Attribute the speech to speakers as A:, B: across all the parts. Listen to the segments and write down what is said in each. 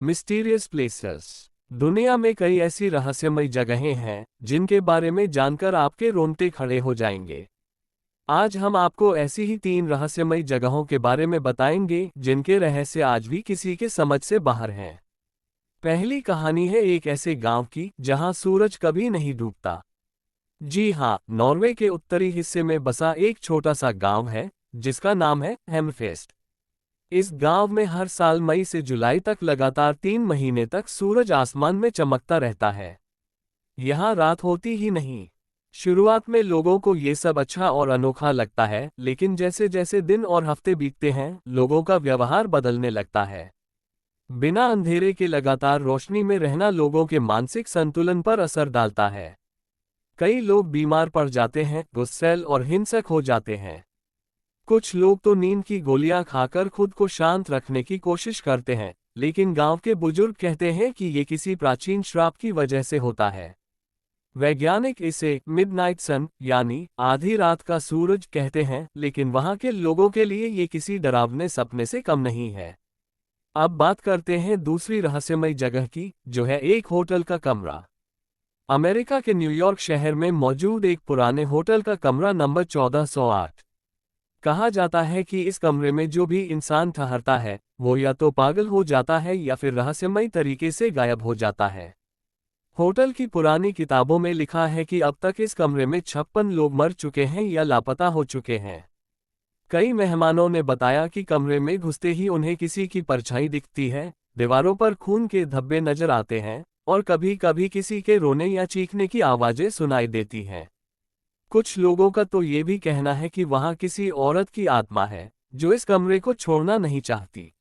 A: Mysterious places. दुनिया में कई ऐसी रहस्यमयी जगहें हैं जिनके बारे में जानकर आपके रोंगटे खड़े हो जाएंगे। आज हम आपको ऐसी ही 3 रहस्यमयी जगहों के बारे में बताएंगे जिनके रहस्य आज भी किसी के समझ से बाहर हैं। पहली कहानी है एक ऐसे गांव की जहां सूरज कभी नहीं डूबता। जी हाँ, नॉर्वे के उत्तरी हिस्से में बसा एक छोटा सा गांव है जिसका नाम है हेमफेस्ट। इस गांव में हर साल मई से जुलाई तक लगातार 3 महीने तक सूरज आसमान में चमकता रहता है। यहाँ रात होती ही नहीं। शुरुआत में लोगों को ये सब अच्छा और अनोखा लगता है, लेकिन जैसे जैसे दिन और हफ्ते बीतते हैं, लोगों का व्यवहार बदलने लगता है। बिना अंधेरे के लगातार रोशनी में रहना लोगों के मानसिक संतुलन पर असर डालता है। कई लोग बीमार पड़ जाते हैं, गुस्सैल और हिंसक हो जाते हैं। कुछ लोग तो नींद की गोलियां खाकर खुद को शांत रखने की कोशिश करते हैं, लेकिन गांव के बुजुर्ग कहते हैं कि ये किसी प्राचीन श्राप की वजह से होता है। वैज्ञानिक इसे मिडनाइट सन यानी आधी रात का सूरज कहते हैं, लेकिन वहां के लोगों के लिए ये किसी डरावने सपने से कम नहीं है। अब बात करते हैं दूसरी रहस्यमयी जगह की, जो है एक होटल का कमरा। अमेरिका के न्यूयॉर्क शहर में मौजूद एक पुराने होटल का कमरा नंबर 1408। कहा जाता है कि इस कमरे में जो भी इंसान ठहरता है वो या तो पागल हो जाता है या फिर रहस्यमयी तरीके से गायब हो जाता है। होटल की पुरानी किताबों में लिखा है कि अब तक इस कमरे में 56 लोग मर चुके हैं या लापता हो चुके हैं। कई मेहमानों ने बताया कि कमरे में घुसते ही उन्हें किसी की परछाई दिखती है, दीवारों पर खून के धब्बे नजर आते हैं और कभी कभी किसी के रोने या चीखने की आवाजें सुनाई देती हैं। कुछ लोगों का तो ये भी कहना है कि वहां किसी औरत की आत्मा है जो इस कमरे को छोड़ना नहीं चाहती।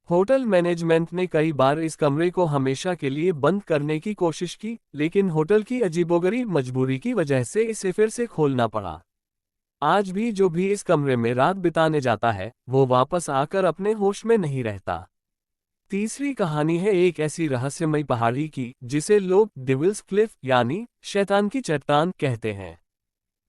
A: होटल मैनेजमेंट ने कई बार इस कमरे को हमेशा के लिए बंद करने की कोशिश की, लेकिन होटल की अजीबोगरीब मजबूरी की वजह से इसे फिर से खोलना पड़ा। आज भी जो भी इस कमरे में रात बिताने जाता है वो वापस आकर अपने होश में नहीं रहता। तीसरी कहानी है एक ऐसी रहस्यमयी पहाड़ी की जिसे लोग डेविल्स क्लिफ यानी शैतान की चट्टान कहते हैं।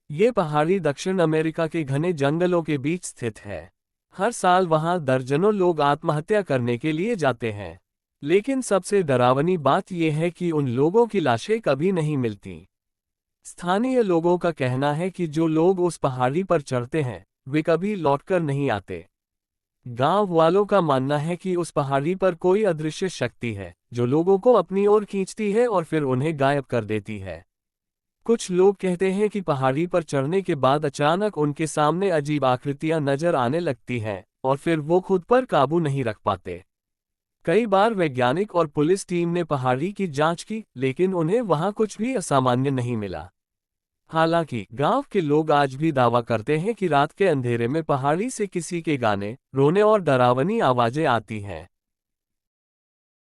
A: ये पहाड़ी दक्षिण अमेरिका के घने जंगलों के बीच स्थित है। हर साल वहां दर्जनों लोग आत्महत्या करने के लिए जाते हैं, लेकिन सबसे डरावनी बात यह है कि उन लोगों की लाशें कभी नहीं मिलती। स्थानीय लोगों का कहना है कि जो लोग उस पहाड़ी पर चढ़ते हैं वे कभी लौटकर नहीं आते। गांव वालों का मानना है कि उस पहाड़ी पर कोई अदृश्य शक्ति है जो लोगों को अपनी ओर खींचती है और फिर उन्हें गायब कर देती है। कुछ लोग कहते हैं कि पहाड़ी पर चढ़ने के बाद अचानक उनके सामने अजीब आकृतियां नजर आने लगती हैं और फिर वो खुद पर काबू नहीं रख पाते। कई बार वैज्ञानिक और पुलिस टीम ने पहाड़ी की जांच की, लेकिन उन्हें वहां कुछ भी असामान्य नहीं मिला। हालांकि गांव के लोग आज भी दावा करते हैं कि रात के अंधेरे में पहाड़ी से किसी के गाने, रोने और डरावनी आवाजें आती हैं।